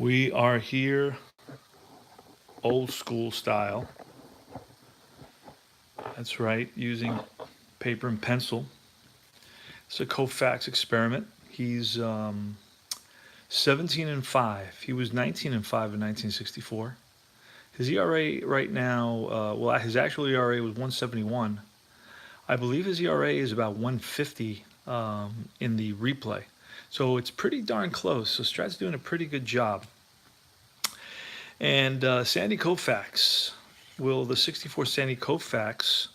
We are here old school style. That's right, using paper and pencil. It's a Koufax experiment. He's 17 and 5. He was 19 and 5 in 1964. His ERA right now, his actual ERA was 171. I believe his ERA is about 150 in the replay. So it's pretty darn close. So Strat's doing a pretty good job. And Sandy Koufax, will the 64 Sandy Koufax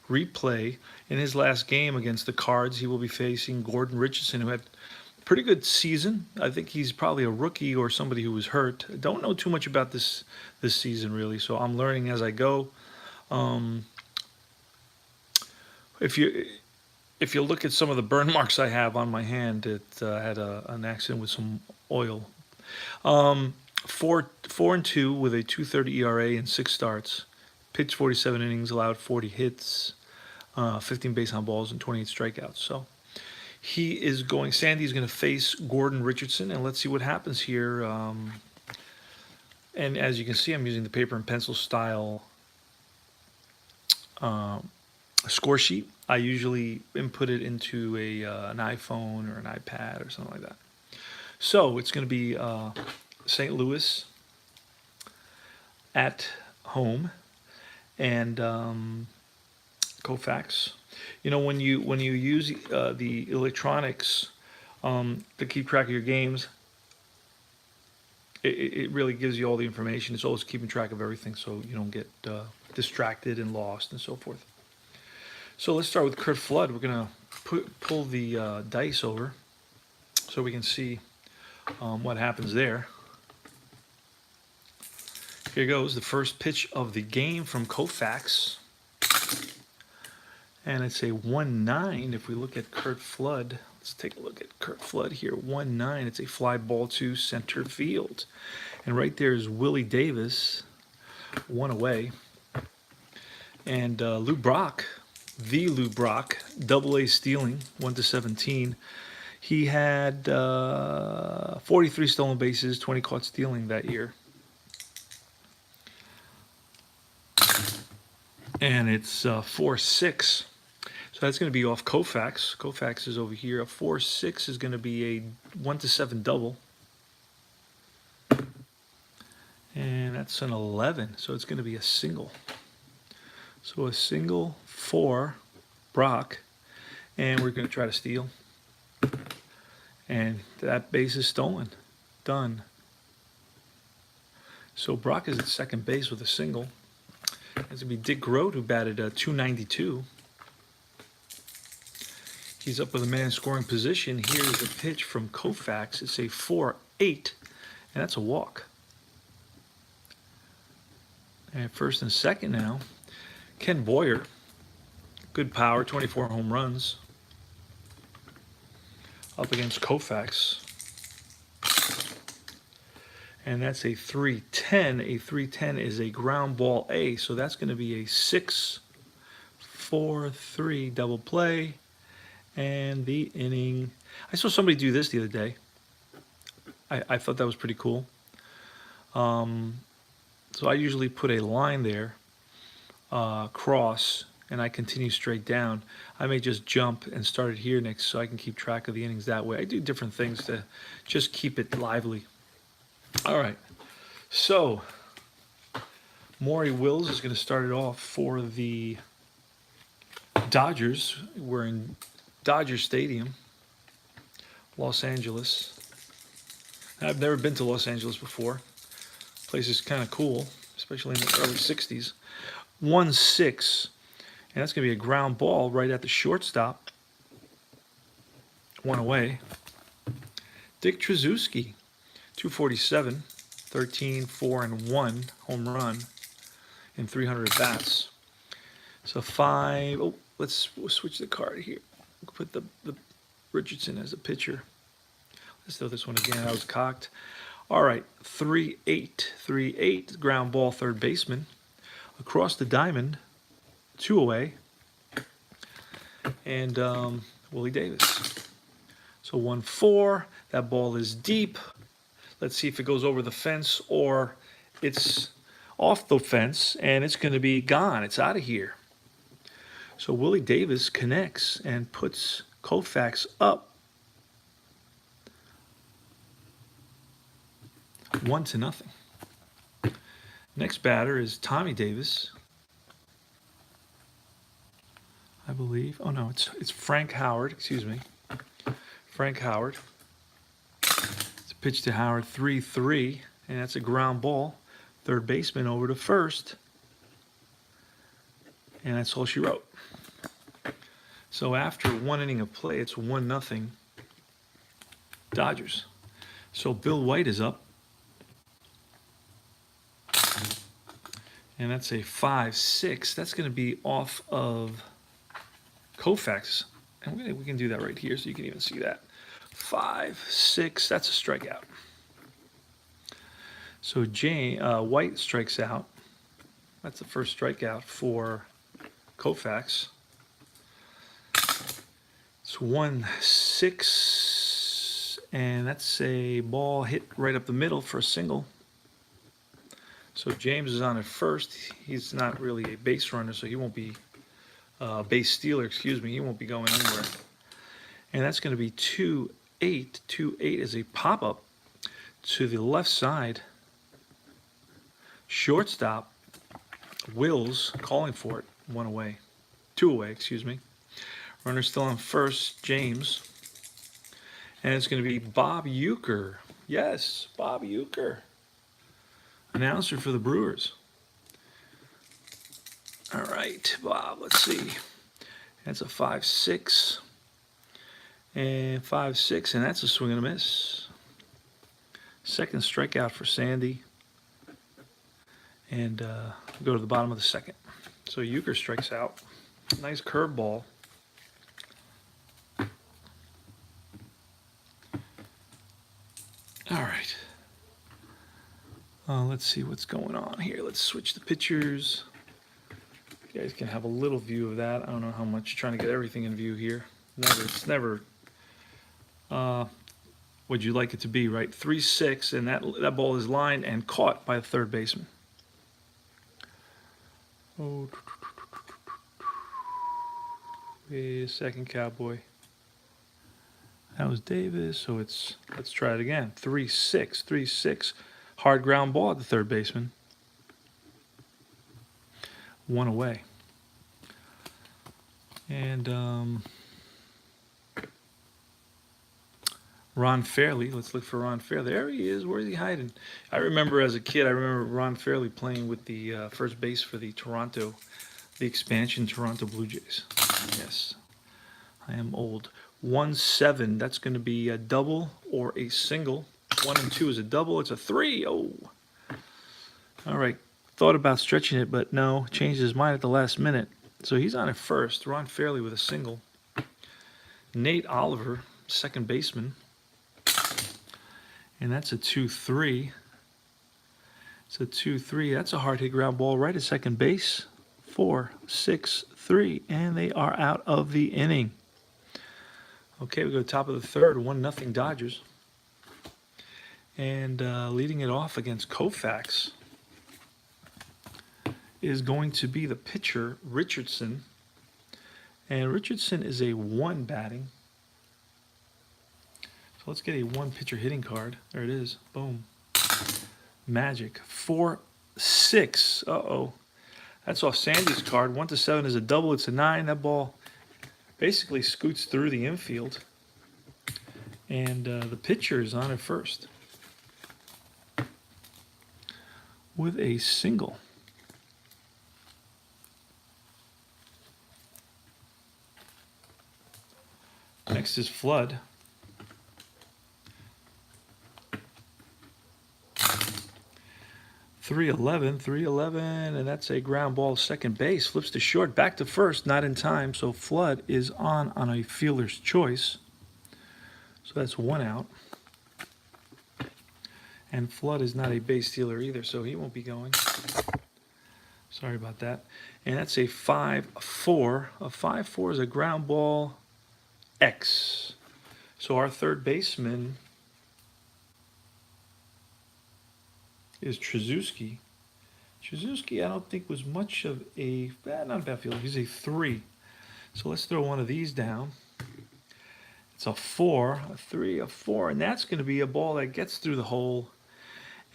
replay in his last game against the Cards? He will be facing Gordon Richardson, who had a pretty good season. I think he's probably a rookie or somebody who was hurt. Don't know too much about this season really, so I'm learning as I go. If you look at some of the burn marks I have on my hand, it had an accident with some oil. 4-2 with a 2.30 ERA in 6 starts. Pitched 47 innings, allowed 40 hits, 15 base on balls, and 28 strikeouts. So Sandy's going to face Gordon Richardson, and let's see what happens here. And as you can see, I'm using the paper and pencil style score sheet. I usually input it into an iPhone or an iPad or something like that. So it's going to be St. Louis at home, and Koufax. You know, when you use the electronics to keep track of your games, it really gives you all the information. It's always keeping track of everything, so you don't get distracted and lost and so forth. So let's start with Curt Flood. We're gonna pull the dice over so we can see what happens there. Here goes the first pitch of the game from Koufax. And it's a 1-9. If we look at Curt Flood, let's take a look at Curt Flood here. 1-9. It's a fly ball to center field. And right there is Willie Davis, one away. And Lou Brock, the Lou Brock, double-A stealing, 1-17. He had 43 stolen bases, 20 caught stealing that year. And it's 4-6. So that's going to be off Koufax. Koufax is over here. A 4-6 is going to be a 1-7 double. And that's an 11. So it's going to be a single. So a single for Brock. And we're going to try to steal. And that base is stolen. Done. So Brock is at second base with a single. It's going to be Dick Grote, who batted 292. He's up with a man in scoring position. Here's a pitch from Koufax. It's a 4-8, and that's a walk. And first and second now, Ken Boyer. Good power, 24 home runs. Up against Koufax. And that's a 3-10. A 3-10 is a ground ball A, so that's going to be a 6-4-3 double play. And the inning. I saw somebody do this the other day. I thought that was pretty cool. So I usually put a line there, cross, and I continue straight down. I may just jump and start it here next so I can keep track of the innings that way. I do different things to just keep it lively. All right, so Maury Wills is going to start it off for the Dodgers. We're in Dodger Stadium, Los Angeles. I've never been to Los Angeles before. The place is kind of cool, especially in the early 60s. 1-6, and that's going to be a ground ball right at the shortstop. One away. Dick Tracewski. 247, 13, 4, and 1 home run in 300 at-bats. So 5. Oh, let's switch the card here. Put the Richardson as a pitcher. Let's throw this one again. I was cocked. All right, 3-8. 3-8, ground ball, third baseman. Across the diamond, 2 away. And Willie Davis. So 1-4. That ball is deep. Let's see if it goes over the fence or it's off the fence and it's going to be gone. It's out of here. So Willie Davis connects and puts Koufax up 1-0. Next batter is Tommy Davis, I believe. Oh no, it's Frank Howard. Excuse me, Frank Howard. It's a pitch to Howard, 3-3, and that's a ground ball. Third baseman over to first, and that's all she wrote. So after 1 inning of play, it's 1-0 Dodgers. So Bill White is up. And that's a 5-6. That's going to be off of Koufax. And we can do that right here so you can even see that. 5-6. That's a strikeout. So White strikes out. That's the first strikeout for Koufax. It's 1-6. And that's a ball hit right up the middle for a single. So James is on at first. He's not really a base runner, so he won't be base stealer, excuse me. He won't be going anywhere. And that's going to be 2-8. 2-8 is a pop-up to the left side. Shortstop, Wills calling for it. 1 away. 2 away, excuse me. Runner still on first, James. And it's going to be Bob Uecker. Yes, Bob Uecker. Announcer for the Brewers. All right, Bob, let's see. That's a 5-6. And 5-6, and that's a swing and a miss. Second strikeout for Sandy. And go to the bottom of the second. So Uecker strikes out. Nice curveball. All right. Let's see what's going on here. Let's switch the pictures. You guys can have a little view of that. I don't know how much. Trying to get everything in view here. It's never what you'd like it to be, right? 3-6, and that ball is lined and caught by the third baseman. Oh, wait a second, Cowboy. That was Davis, so let's try it again. 3-6, 3-6. Hard ground ball at the third baseman. 1 away. And Ron Fairley. Let's look for Ron Fairley. There he is. Where's he hiding? I remember as a kid, I remember Ron Fairley playing with the first base for the expansion Toronto Blue Jays. Yes, I am old. 1-7. That's going to be a double or a single. 1 and 2 is a double. It's a 3. Oh. All right. Thought about stretching it, but no. Changed his mind at the last minute. So he's on at first. Ron Fairley with a single. Nate Oliver, second baseman. And that's a 2-3. It's a 2-3. That's a hard hit ground ball right at second base. 4-6-3. And they are out of the inning. Okay, we go top of the third. 1-0 Dodgers. And leading it off against Koufax is going to be the pitcher, Richardson. And Richardson is a 1 batting. So let's get a 1 pitcher hitting card. There it is. Boom. Magic. 4-6. Uh-oh. That's off Sandy's card. 1-7 is a double. It's a 9. That ball basically scoots through the infield. And the pitcher is on at first with a single. Next is Flood. .311, and that's a ground ball second base. Flips to short, back to first, not in time. So Flood is on a fielder's choice. So that's 1 out. And Flood is not a base stealer either, so he won't be going. Sorry about that. And that's a 5-4. A 5-4 is a ground ball X. So our third baseman is Trzaskowski. Trzaskowski, I don't think was much of a, not a bad fielder. He's a 3. So let's throw one of these down. It's a 4, a 3, a 4, and that's going to be a ball that gets through the hole,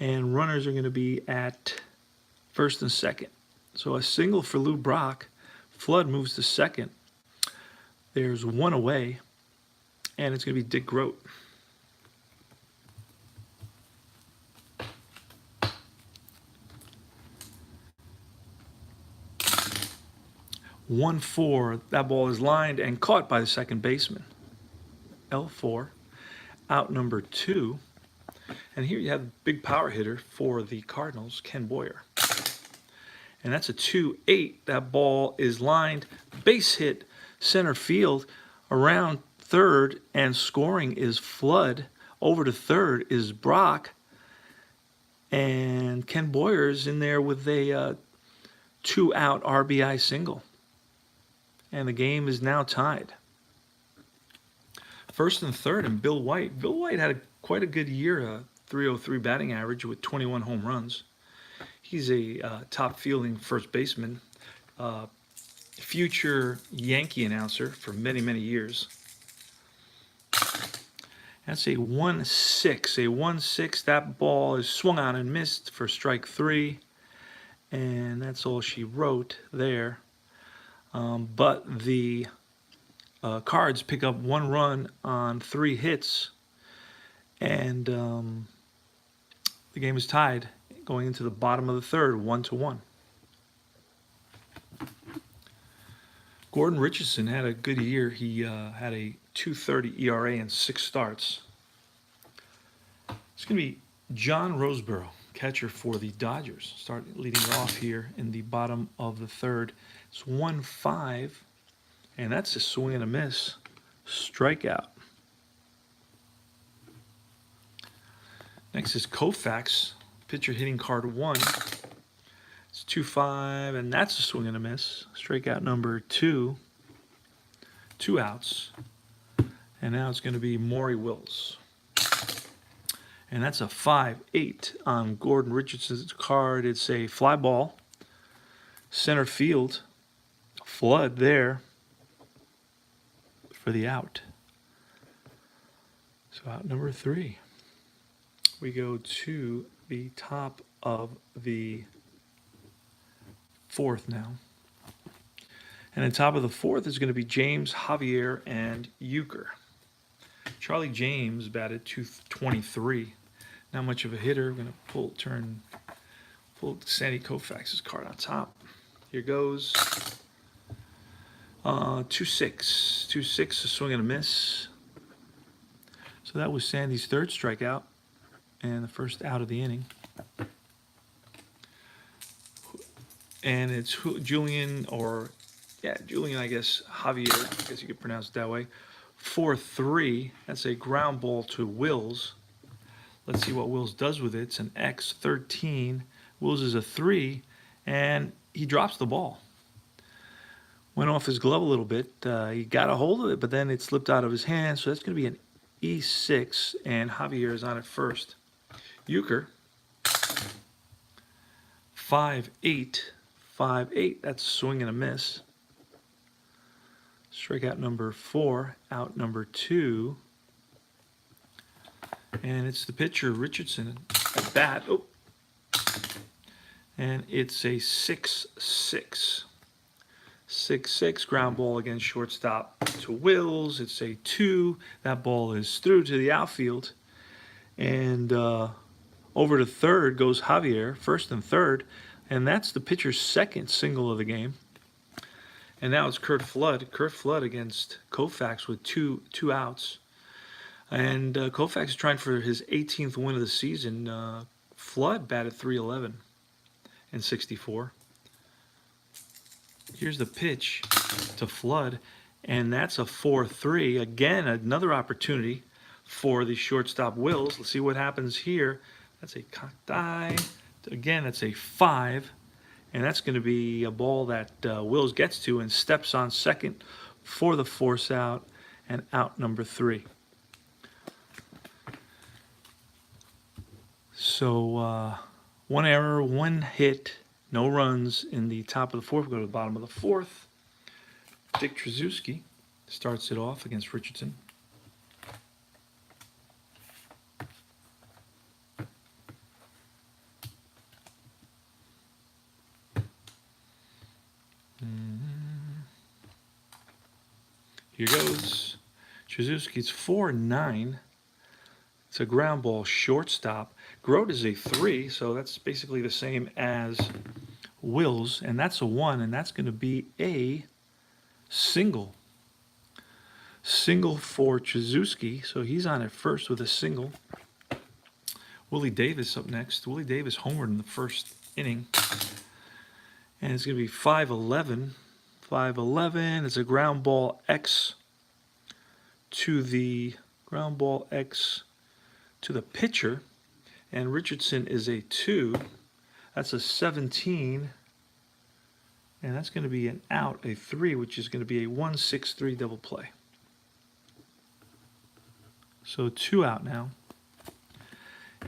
and runners are going to be at first and second. So a single for Lou Brock. Flood moves to second. There's one away, and it's going to be Dick Grote. L4, that ball is lined and caught by the second baseman. L4, out number 2. And here you have the big power hitter for the Cardinals, Ken Boyer. And that's a 2-8. That ball is lined, base hit, center field, around third, and scoring is Flood. Over to third is Brock. And Ken Boyer's in there with a 2-out RBI single. And the game is now tied. First and third, and Bill White. Bill White had quite a good year, 303 batting average with 21 home runs. He's a top fielding first baseman, future Yankee announcer for many, many years. That's a 1-6. A 1-6. That ball is swung on and missed for strike 3. And that's all she wrote there. But the Cards pick up 1 run on 3 hits. And the game is tied going into the bottom of the third, 1-1. Gordon Richardson had a good year. He had a 2.30 ERA and 6 starts. It's going to be John Roseboro, catcher for the Dodgers. Start leading off here in the bottom of the third. It's 1-5, and that's a swing and a miss. Strikeout. Next is Koufax, pitcher hitting card 1. It's 2-5, and that's a swing and a miss. Strikeout number 2. 2 outs. And now it's going to be Maury Wills. And that's a 5-8 on Gordon Richardson's card. It's a fly ball. Center field. Flood there for the out. So out number 3. We go to the top of the 4th now. And on top of the 4th is going to be James, Javier, and Euchre. Charlie James batted .223. Not much of a hitter. We're going to pull Sandy Koufax's card on top. Here goes 2-6. 2-6, a swing and a miss. So that was Sandy's 3rd strikeout and the first out of the inning. And it's Julian, I guess, Javier, I guess you could pronounce it that way. 4-3, that's a ground ball to Wills. Let's see what Wills does with it. It's an X13. Wills is a 3, and he drops the ball. Went off his glove a little bit. He got a hold of it, but then it slipped out of his hand, so that's going to be an E6, and Javier is on at first. Euchre, 5-8. 5-8, that's a swing and a miss. Strikeout number 4, out number 2. And it's the pitcher, Richardson, at bat. Oh. And it's a 6-6. 6-6, ground ball against shortstop to Wills. It's a 2. That ball is through to the outfield. And over to third goes Javier, first and third. And that's the pitcher's 2nd single of the game. And now it's Curt Flood. Curt Flood against Koufax with two outs. And Koufax is trying for his 18th win of the season. Flood batted .311 and 64. Here's the pitch to Flood, and that's a 4-3. Again, another opportunity for the shortstop Wills. Let's see what happens here. That's a cocked eye. Again, that's a 5, and that's going to be a ball that Wills gets to and steps on second for the force out, and out number 3. So One error, one hit, no runs in the top of the fourth. We go to the bottom of the fourth. Dick Tracewski starts it off against Richardson. Here goes. Tracewski's 4-9. It's a ground ball shortstop. Grote is a 3, so that's basically the same as Wills, and that's a 1, and that's going to be a single. Single for Tracewski, so he's on at first with a single. Willie Davis up next. Willie Davis homered in the first inning, and it's going to be 5-11. 5-11. It's a ground ball X to the pitcher, and Richardson is a 2. That's a 17, and that's going to be an out, a 3, which is going to be a 1-6-3 double play. So 2 out now,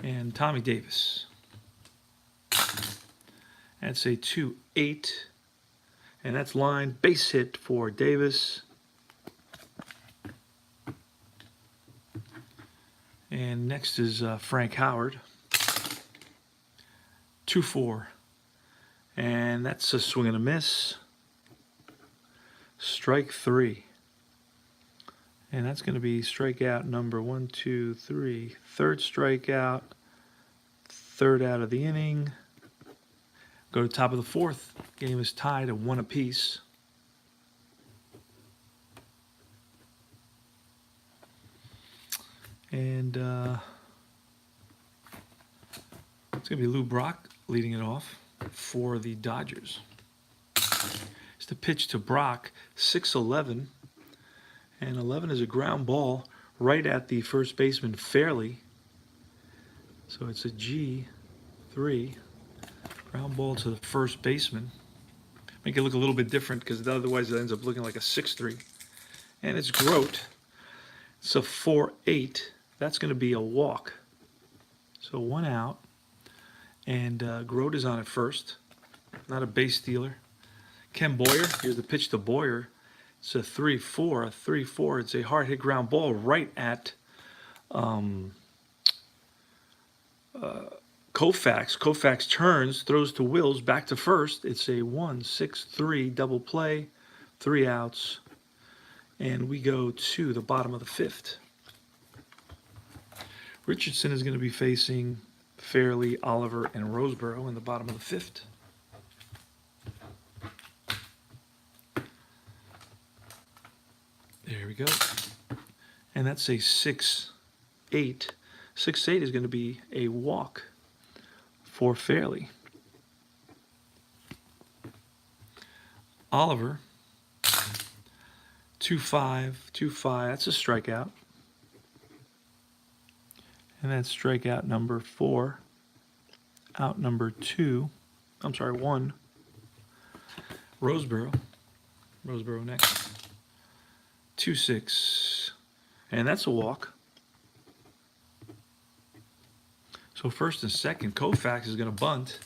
and Tommy Davis. That's a 2-8, and that's line base hit for Davis. And next is Frank Howard. 2-4. And that's a swing and a miss. Strike 3. And that's going to be strikeout number 1, 2, 3. Third strikeout. Third out of the inning. Go to the top of the fourth. Game is tied at 1 apiece. And it's going to be Lou Brock leading it off for the Dodgers. It's the pitch to Brock, 6-11. And 11 is a ground ball right at the first baseman fairly. So it's a G3. Ground ball to the first baseman. Make it look a little bit different because otherwise it ends up looking like a 6-3. And it's Grote. It's a 4-8. That's going to be a walk. So 1 out. And Grote is on at first. Not a base stealer. Ken Boyer. Here's the pitch to Boyer. It's a 3-4. A 3-4. It's a hard hit ground ball right at Koufax. Koufax turns, throws to Wills, back to first. It's a 1-6-3 double play. 3 outs. And we go to the bottom of the fifth. Richardson is going to be facing Fairley, Oliver, and Roseboro in the bottom of the fifth. There we go. And that's a 6-8. 6-8 is going to be a walk for Fairley. Oliver, 2-5, 2-5. That's a strikeout. And that's strikeout number 4. Out number 2. I'm sorry, 1. Roseboro. Roseboro next. 2-6. And that's a walk. So first and second, Koufax is going to bunt.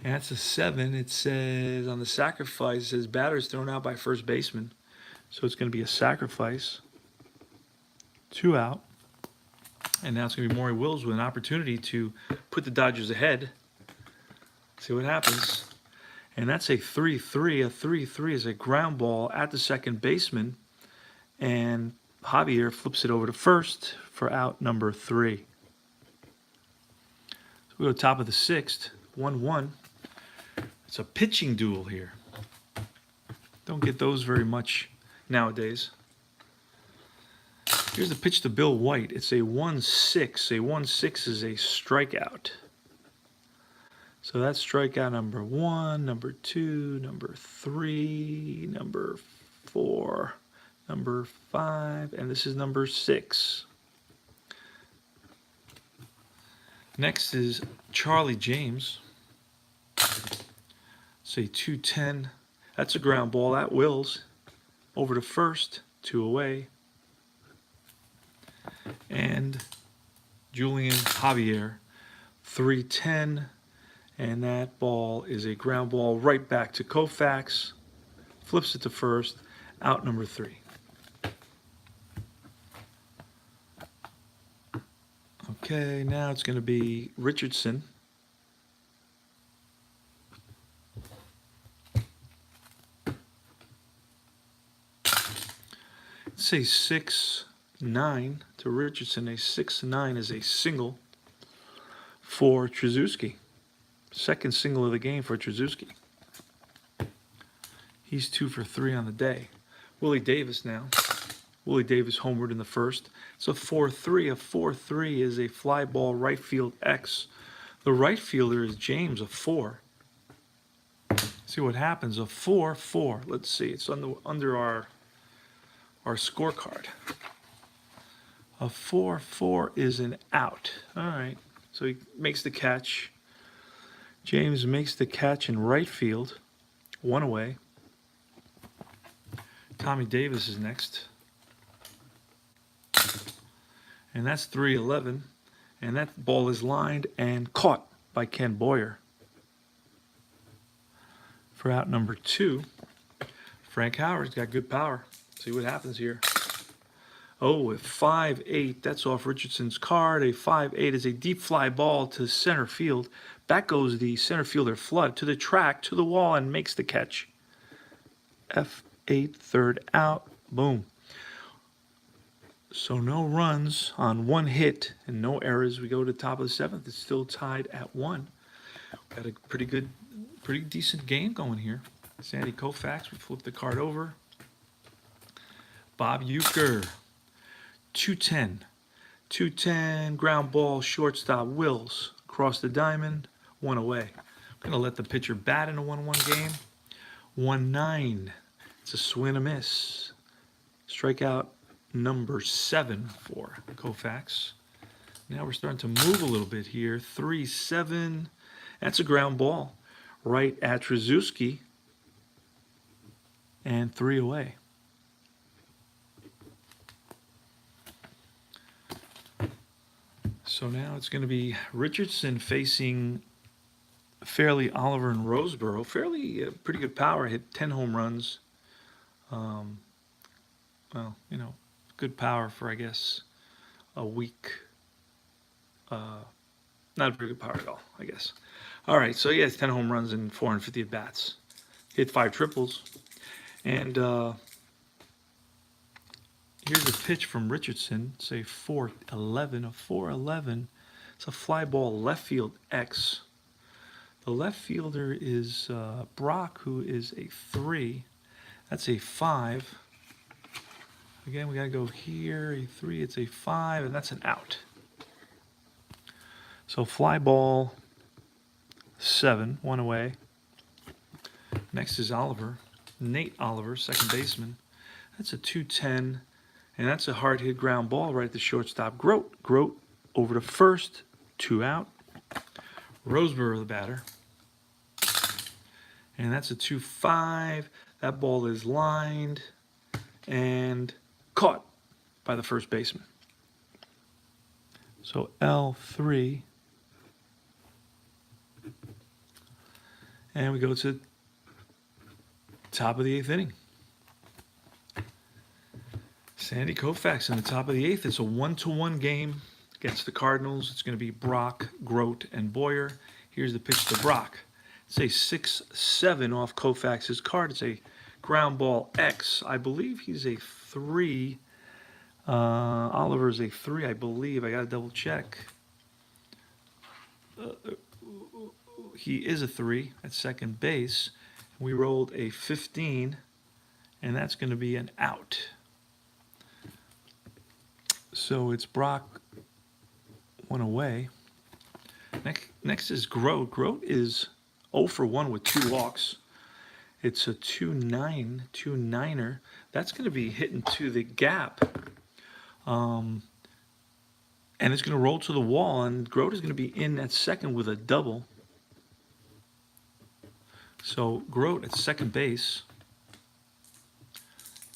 And that's a 7. It says on the sacrifice, it says batter is thrown out by first baseman. So it's going to be a sacrifice. 2 out. And now it's going to be Maury Wills with an opportunity to put the Dodgers ahead. See what happens. And that's a 3-3. A 3-3 is a ground ball at the second baseman. And Javier flips it over to first for out number 3. So we go to top of the sixth. 1-1. It's a pitching duel here. Don't get those very much nowadays. Here's the pitch to Bill White. It's a 1-6. A 1-6 is a strikeout. So that's strikeout number 1, number 2, number 3, number 4, number 5, and this is number 6. Next is Charlie James. It's a 2-10. That's a ground ball at Wills. Over to first, 2 away. And Julian Javier 310. And that ball is a ground ball right back to Koufax. Flips it to first. Out number 3. Okay, now it's going to be Richardson. It's a 6-9 to Richardson. A 6-9 is a single for Trzaskowski. Second single of the game for Trzaskowski. He's 2 for 3 on the day. Willie Davis now. Willie Davis homered in the first. It's a 4-3. A 4-3 is a fly ball right field X. The right fielder is James, a 4. See what happens. A 4-4. Let's see. It's under our scorecard. A 4-4 is an out. All right. So he makes the catch. James makes the catch in right field. 1 away. Tommy Davis is next. And that's 3-11. And that ball is lined and caught by Ken Boyer. For out number 2, Frank Howard's got good power. See what happens here. Oh, a 5-8. That's off Richardson's card. A 5-8 is a deep fly ball to center field. Back goes the center fielder Flood to the track, to the wall, and makes the catch. F8, third out. Boom. So no runs on 1 hit and no errors. We go to the top of the 7th. It's still tied at 1. Got a pretty decent game going here. Sandy Koufax, we flip the card over. Bob Uecker, 210. 210, ground ball, shortstop, Wills. Across the diamond, 1 away. I'm going to let the pitcher bat in a 1-1 game. 1-9. It's a swing and a miss. Strikeout number 7 for Koufax. Now we're starting to move a little bit here. 3-7. That's a ground ball right at Trzaskowski. And 3 away. So now it's going to be Richardson facing Fairley, Oliver, and Roseboro. Fairley, pretty good power, hit 10 home runs. Well, you know, good power for, I guess, a weak, not a very good power at all, I guess. All right, so he has 10 home runs and 450 at-bats. Hit 5 triples. And here's a pitch from Richardson. It's a 4-11. A 4-11. It's a fly ball left field X. The left fielder is Brock, who is a 3. That's a 5. Again, we got to go here. A 3, it's a 5, and that's an out. So fly ball 7, 1 away. Next is Oliver. Nate Oliver, second baseman. That's a 2-10, and that's a hard hit ground ball right at the shortstop. Grote over to first, 2 out. Roseboro, the batter. And that's a 2-5. That ball is lined and caught by the first baseman. So L3. And we go to top of the 8th inning. Sandy Koufax in the top of the 8th. It's a 1-1 game against the Cardinals. It's going to be Brock, Grote, and Boyer. Here's the pitch to Brock. It's a 6-7 off Koufax's card. It's a ground ball X. I believe he's a 3. Oliver's a 3, I believe. I got to double check. He is a 3 at second base. We rolled a 15, and that's going to be an out. So it's Brock, 1 away. Next is Grote. Grote is 0 for 1 with 2 walks. It's a 2-9er. That's going to be hitting to the gap. And it's going to roll to the wall, and Grote is going to be in at second with a double. So Grote at second base.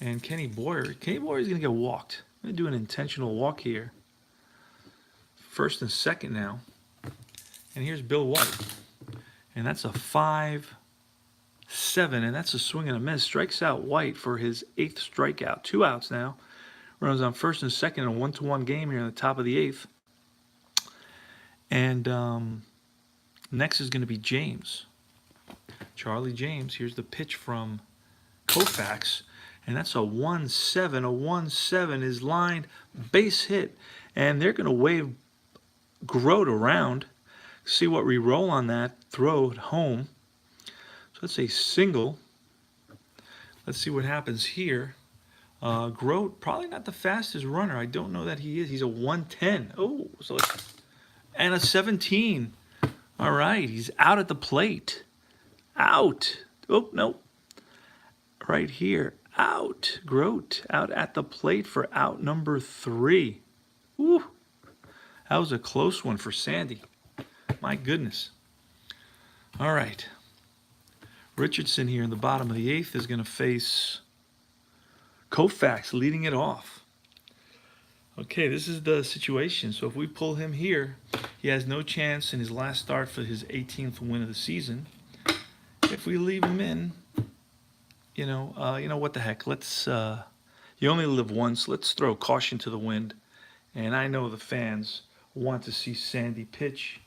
And Kenny Boyer is going to get walked. I'm going to do an intentional walk here. First and second now. And here's Bill White. And that's a 5-7, and that's a swing and a miss. Strikes out White for his 8th strikeout. 2 outs now. Runners on first and second in a 1-1 game here in the top of the 8th. And next is going to be James. Charlie James. Here's the pitch from Koufax. And that's a 1-7. A 1-7 is lined, base hit. And they're going to wave Grote around. See what we roll on that. Throw it home. So that's a single. Let's see what happens here. Grote, probably not the fastest runner. I don't know that he is. He's a 110. Oh, so and a 17. All right, he's out at the plate. Out. Oh, no. Right here. Out. Grote out at the plate for out number 3. Woo. That was a close one for Sandy. My goodness. All right. Richardson here in the bottom of the 8th is going to face Koufax leading it off. Okay, this is the situation. So if we pull him here, he has no chance in his last start for his 18th win of the season. If we leave him in, you know what the heck? Let's. You only live once. Let's throw caution to the wind. And I know the fans want to see Sandy pitch,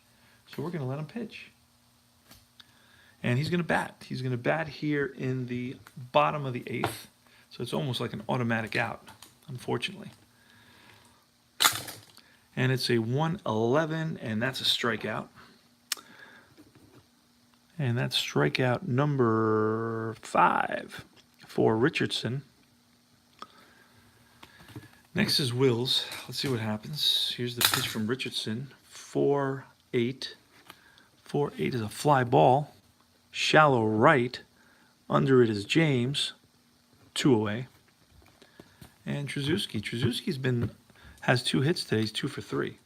so we're going to let him pitch. And he's going to bat. He's going to bat here in the bottom of the 8th. So it's almost like an automatic out, unfortunately. And it's a 1-11, and that's a strikeout. And that's strikeout number 5 for Richardson. Next is Wills. Let's see what happens. Here's the pitch from Richardson. 4-8. 4-8 is a fly ball. Shallow right. Under it is James. 2 away. And Trzaskowski. Trzaskowski's has 2 hits today. He's 2 for 3.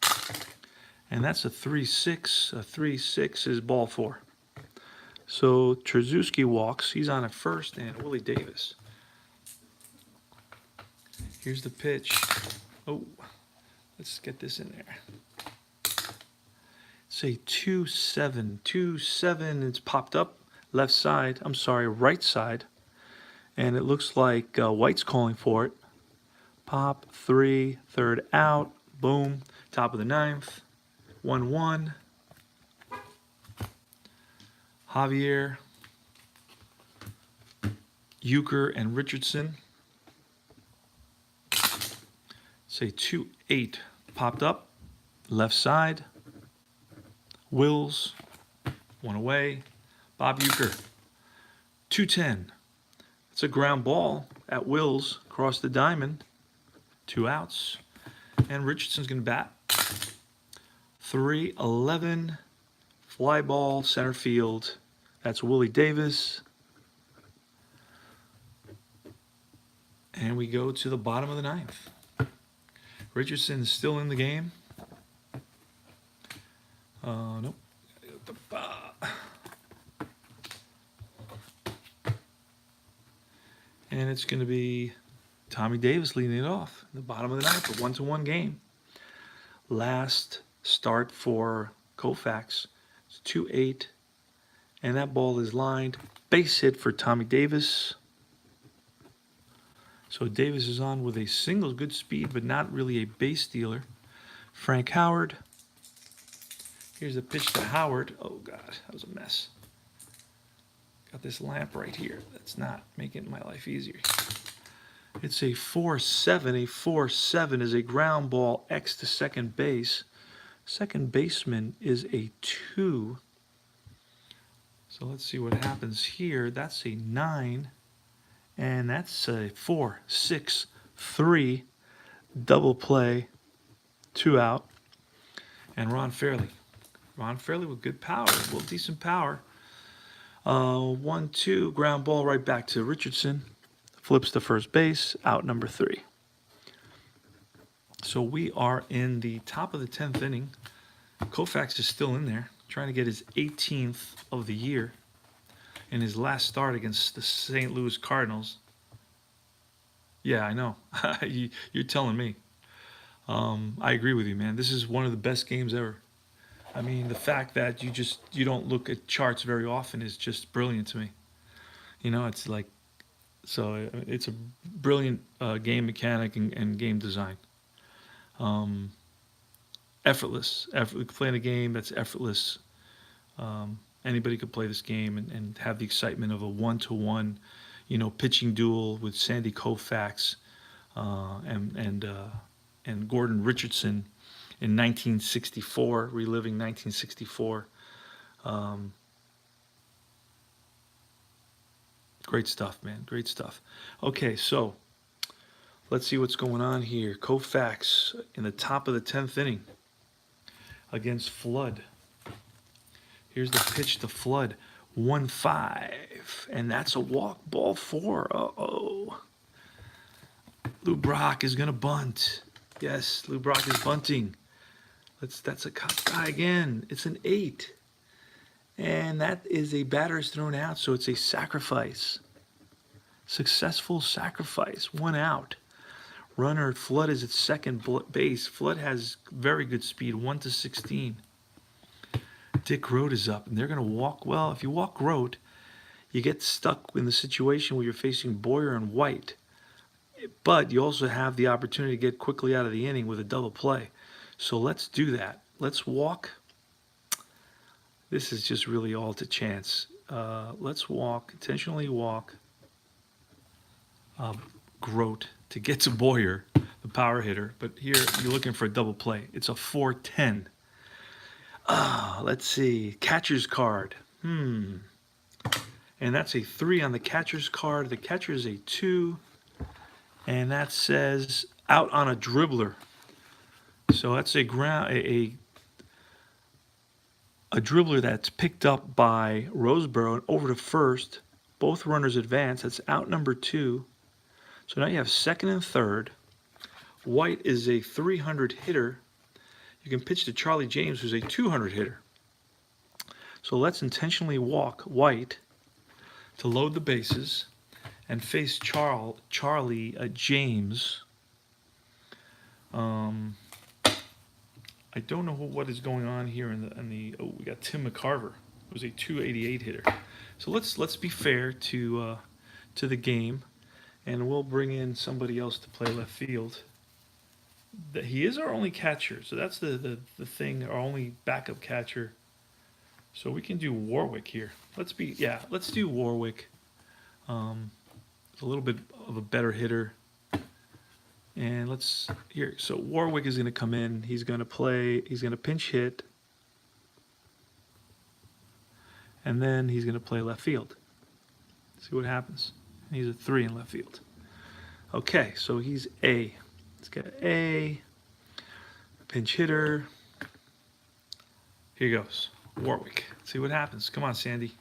And that's a 3-6. A 3-6 is ball 4. So Trzaskowski walks. He's on at first, and Willie Davis. Here's the pitch. Oh, let's get this in there. Say 2-7. 2-7. It's popped up left side. I'm sorry, right side. And it looks like White's calling for it. Pop, 3, third out. Boom. Top of the 9th. 1-1. Javier, Euchre, and Richardson. Say 2-8. Popped up. Left side. Wills. 1 away. Bob Euchre. 2-10. It's a ground ball at Wills. Across the diamond. 2 outs. And Richardson's going to bat. 3-11. Fly ball, center field. That's Willie Davis. And we go to the bottom of the 9th. Richardson's still in the game. Nope. And it's going to be Tommy Davis leading it off. The bottom of the 9th, a 1-1 game. Last start for Koufax. It's 2-8. And that ball is lined. Base hit for Tommy Davis. So Davis is on with a single, good speed, but not really a base stealer. Frank Howard. Here's the pitch to Howard. Oh, God, that was a mess. Got this lamp right here. That's not making my life easier. It's a 4-7. A 4-7 is a ground ball X to second base. Second baseman is a 2. So let's see what happens here. That's a 9. And that's a 4-6-3 double play, 2 out. And Ron Fairley. Ron Fairley with good power, a little decent power. 1-2, ground ball right back to Richardson. Flips to first base, out number 3. So we are in the top of the 10th inning. Koufax is still in there, trying to get his 18th of the year in his last start against the St. Louis Cardinals. Yeah, I know. You're telling me. I agree with you, man. This is one of the best games ever. I mean, the fact that you don't look at charts very often is just brilliant to me. You know, it's like it's a brilliant game mechanic and game design. Um, effortless. Playing a game that's effortless. Anybody could play this game and have the excitement of a one-to-one, pitching duel with Sandy Koufax uh, and and uh, and Gordon Richardson in 1964, reliving 1964. Um, Great stuff, man. Great stuff. Okay, so let's see what's going on here. Koufax in the top of the 10th inning against Flood. Here's the pitch to Flood. 1-5. And that's a walk, ball 4. Uh-oh. Lou Brock is going to bunt. Yes, Lou Brock is bunting. That's a cut guy again. It's an 8. And that is a batter is thrown out, so it's a sacrifice. Successful sacrifice. 1 out. Runner Flood is at second base. Flood has very good speed, 1-16. Dick Road is up, and they're going to walk. Well, if you walk Road, you get stuck in the situation where you're facing Boyer and White. But you also have the opportunity to get quickly out of the inning with a double play. So let's do that. Let's walk. This is just really all to chance. Let's walk, intentionally walk Grote to get to Boyer, the power hitter. But here you're looking for a double play. It's a 4-10. Let's see. Catcher's card. And that's a 3 on the catcher's card. The catcher is a 2. And that says out on a dribbler. So that's a dribbler that's picked up by Roseboro and over to first. Both runners advance. That's out number 2. So now you have second and third. White is a 300 hitter. You can pitch to Charlie James, who's a 200 hitter. So let's intentionally walk White to load the bases and face Charlie James. I don't know what is going on here we got Tim McCarver, who's a 288 hitter. So let's be fair to the game, and we'll bring in somebody else to play left field. He is our only catcher, so that's the thing, our only backup catcher. So we can do Warwick here. Let's do Warwick. A little bit of a better hitter. And so Warwick is going to come in. He's going to pinch hit. And then he's going to play left field. See what happens. He's a 3 in left field. Okay, so he's A. Let's get A. Pinch hitter. Here goes. Warwick. See what happens. Come on, Sandy.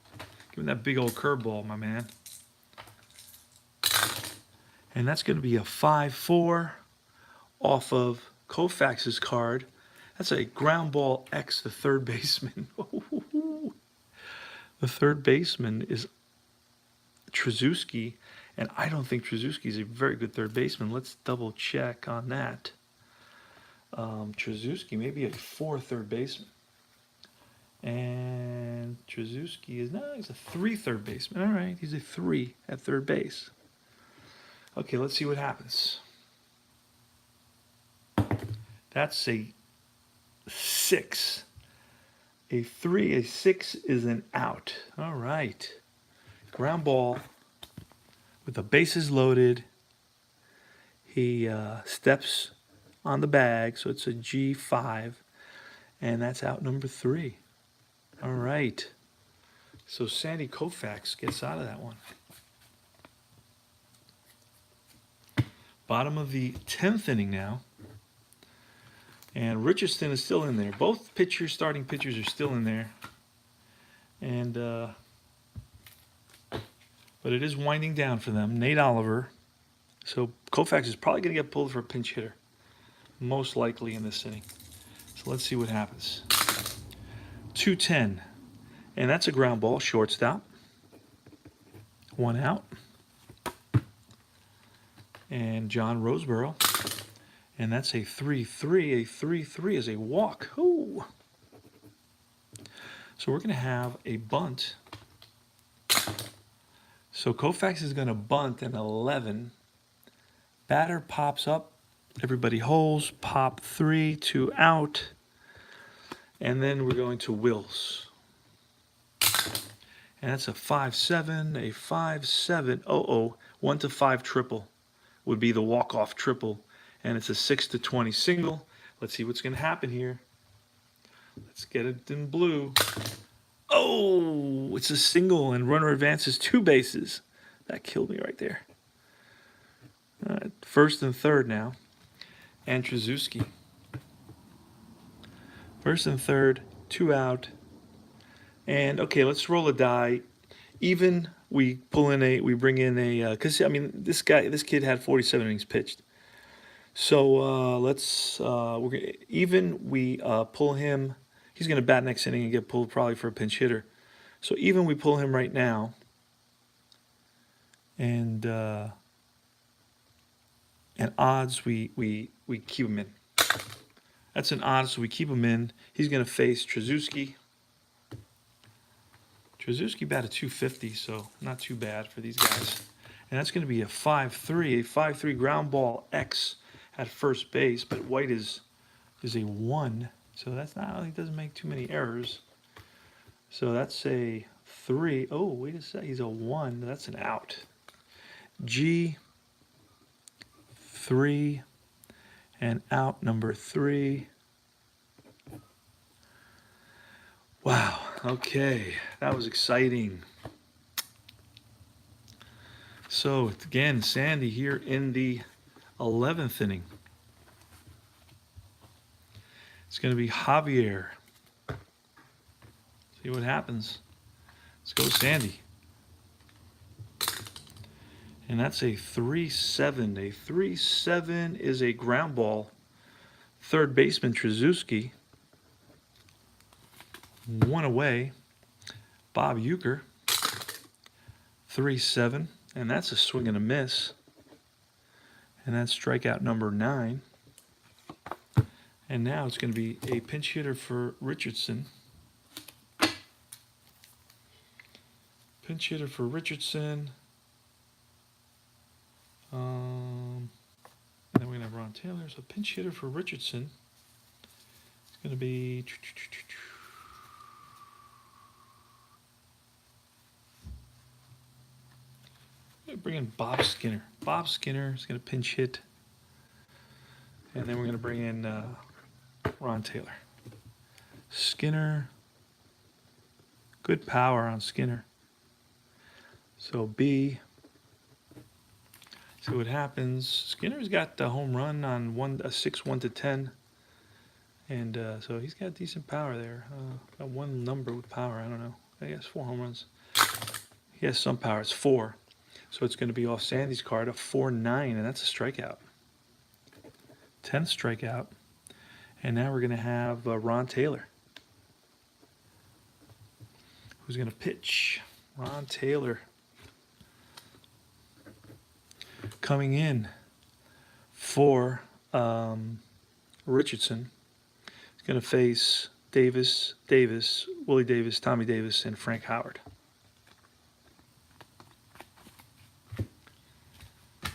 Give him that big old curveball, my man. And that's going to be a 5-4 off of Koufax's card. That's a ground ball X, the third baseman. The third baseman is Trzewiski, and I don't think Trzewiski is a very good third baseman. Let's double check on that. Trzewiski may be a 4 third baseman. And Trzewiski he's a 3 third baseman. All right, he's a 3 at third base. Okay, let's see what happens. That's a 6. A 3, a 6 is an out. All right. Ground ball with the bases loaded. He steps on the bag, so it's a G5, and that's out number 3. All right. So Sandy Koufax gets out of that one. Bottom of the 10th inning now. And Richardson is still in there. Both starting pitchers are still in there. And but it is winding down for them. Nate Oliver. So Koufax is probably going to get pulled for a pinch hitter. Most likely in this inning. So let's see what happens. 2-10. And that's a ground ball, shortstop. 1 out. And John Roseboro. And that's a 3-3. A 3-3 is a walk. Ooh. So we're going to have a bunt. So Koufax is going to bunt an 11. Batter pops up. Everybody holds. Pop 3, 2 out. And then we're going to Wills. And that's a 5-7, a 5-7. Oh, 1 to 5 triple would be the walk-off triple. And it's a 6 to 20 single. Let's see what's going to happen here. Let's get it in blue. Oh, it's a single and runner advances 2 bases. That killed me right there. All right, first and third now. And Trzaskowski. First and third, 2 out. And okay, let's roll a die. Even we bring in a, because I mean, this kid had 47 innings pitched. So we pull him. He's going to bat next inning and get pulled probably for a pinch hitter. So even we pull him right now. And odds we keep him in. That's an odd, so we keep him in. He's going to face Trzaskowski. Trzaskowski batted 250, so not too bad for these guys. And that's going to be a 5-3, a 5-3 ground ball X at first base, but White is a 1, so that's not, he doesn't make too many errors. So that's a 3. Oh, wait a sec, he's a 1. That's an out. G 3 and out number 3. Wow, okay, that was exciting. So again, Sandy here in the 11th inning. It's going to be Javier. See what happens. Let's go, Sandy. And that's a 3-7. A 3-7 is a ground ball. Third baseman Trzaskowski. 1 away. Bob Uecker. 3-7. And that's a swing and a miss. And that's strikeout number 9. And now it's going to be a pinch hitter for Richardson. Pinch hitter for Richardson. And then we're going to have Ron Taylor. So pinch hitter for Richardson. It's going to be... bring in Bob Skinner. Bob Skinner is going to pinch hit. And then we're going to bring in Ron Taylor. Skinner. Good power on Skinner. So B. See what happens. Skinner's got the home run on a 6 1 to 10. And so he's got decent power there. Got one number with power. I don't know. I guess 4 home runs. He has some power. It's 4. So it's going to be off Sandy's card, a 4-9, and that's a strikeout. 10th strikeout. And now we're going to have Ron Taylor, who's going to pitch. Ron Taylor coming in for Richardson. He's going to face Davis, Willie Davis, Tommy Davis, and Frank Howard.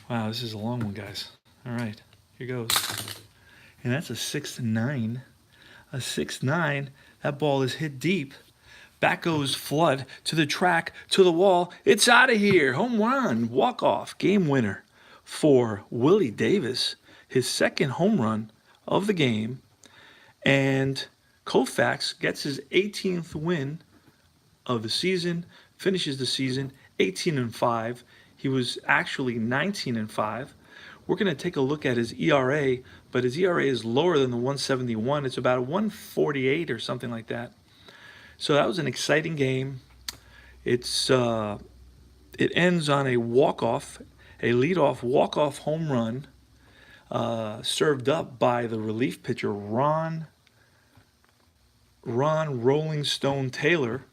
Wow, this is a long one, guys. All right, here goes. And that's a 6-9. A 6-9. That ball is hit deep. Back goes Flood to the track, to the wall. It's out of here. Home run, walk-off, game winner for Willie Davis. His second home run of the game. And Koufax gets his 18th win of the season, finishes the season 18-5. He was actually 19-5. We're going to take a look at his ERA, but his ERA is lower than the 171. It's about a 148 or something like that. So that was an exciting game. It ends on a walk-off, a leadoff walk-off home run, served up by the relief pitcher Ron Rolling Stone Taylor,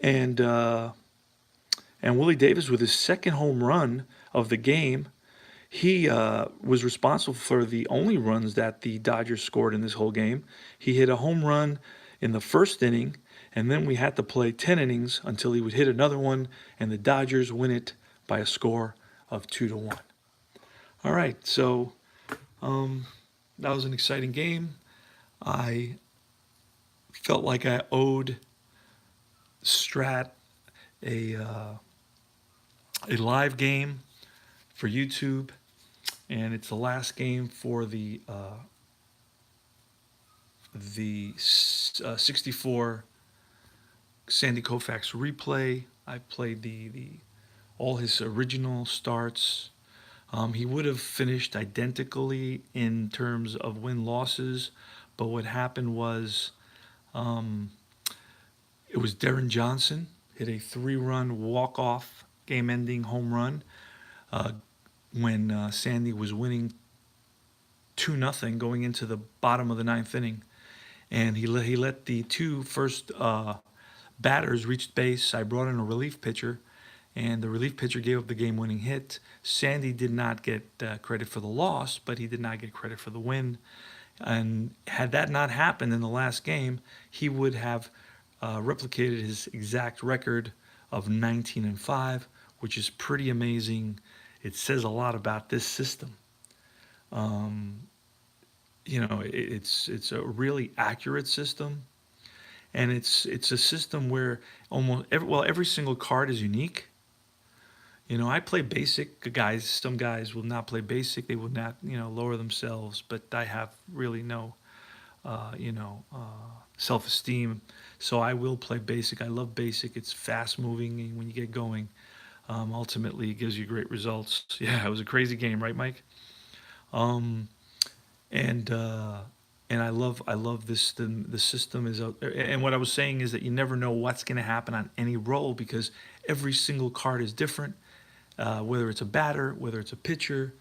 and Willie Davis with his second home run of the game. He was responsible for the only runs that the Dodgers scored in this whole game. He hit a home run in the first inning, And then we had to play 10 innings until he would hit another one, and the Dodgers win it by a score of 2-1. All right, so that was an exciting game. I felt like I owed Strat a live game for YouTube, and it's the last game for the 64 Sandy Koufax replay. I played the all his original starts. He would have finished identically in terms of win-losses, but what happened was it was Darren Johnson hit a 3-run walk-off game-ending home run when Sandy was winning 2-0 going into the bottom of the ninth inning, and he let the two first batters reach base. I brought in a relief pitcher, and the relief pitcher gave up the game-winning hit. Sandy did not get credit for the loss, but he did not get credit for the win. And had that not happened in the last game, he would have replicated his exact record of 19-5, which is pretty amazing. It says a lot about this system. It's a really accurate system, and it's a system where every single card is unique. I play basic. Some guys will not play basic. They will not, lower themselves. But I have really no, self-esteem. So I will play basic. I love basic. It's fast moving, and when you get going, ultimately it gives you great results. Yeah, it was a crazy game, right, Mike? Um, and I love this. The system is out there. And what I was saying is that you never know what's going to happen on any roll because every single card is different. Whether it's a batter, whether it's a pitcher.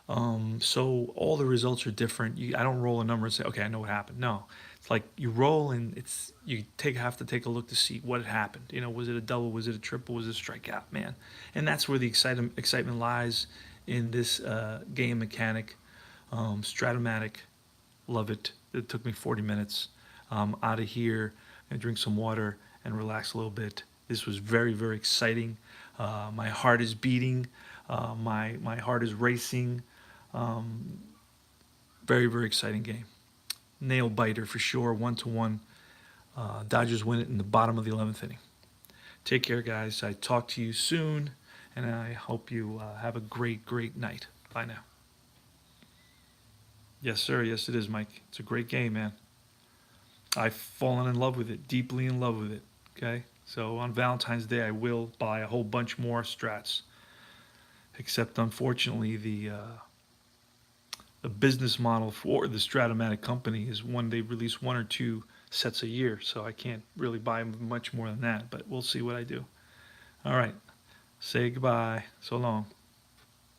So all the results are different. I don't roll a number and say, okay, I know what happened. No, it's like you roll and you have to take a look to see what had happened. Was it a double? Was it a triple? Was it a strikeout? Man, and that's where the excitement lies in this game mechanic. Stratomatic, love it. It took me 40 minutes. Out of here and drink some water and relax a little bit. This was very, very exciting. My heart is beating. My heart is racing. Very, very exciting game. Nail biter for sure. 1-1. Dodgers win it in the bottom of the 11th inning. Take care, guys. I talk to you soon, and I hope you have a great, great night. Bye now. Yes, sir. Yes, it is, Mike. It's a great game, man. I've fallen in love with it, deeply in love with it. Okay? So on Valentine's Day, I will buy a whole bunch more strats. Except, unfortunately, the business model for the Stratomatic company is they release 1 or 2 sets a year. So I can't really buy much more than that. But we'll see what I do. All right. Say goodbye. So long.